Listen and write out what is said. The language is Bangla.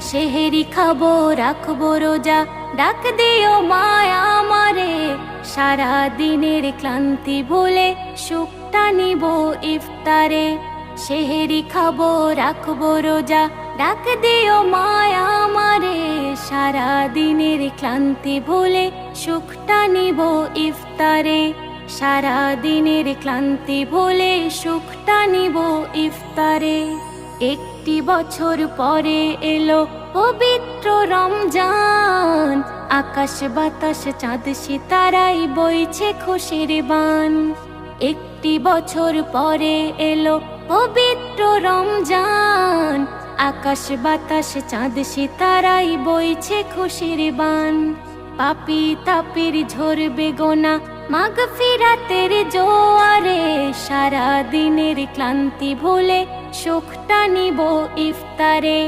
সেহেরি খাবো রাখবো রোজা, ডাক দিও মায়া আমারে। সারা দিনের ক্লান্তি ভুলে সুখটা নিব ইফতারে। সেহেরি খাবো রাখবো রোজা, ডাক দিও মায়া আমারে। সারা দিনের ক্লান্তি ভুলে সুখটা নিব ইফতারে। সারা দিনের ক্লান্তি ভুলে সুখটা নিব ইফতারে। একটি বছর পরে এলো পবিত্র রমজান, আকাশ বাতাস চাঁদ সিতারাই বইছে খুশির বান। একটি বছর পরে এলো পবিত্র রমজান, আকাশ বাতাস চাঁদ সিতারাই বইছে খুশির বান। পাপী তাপির ঝরবে গোনা মাগফিরাতের জোয়ারে। সারা দিনের ক্লান্তি ভুলে সুখটা নিব ইফতারে।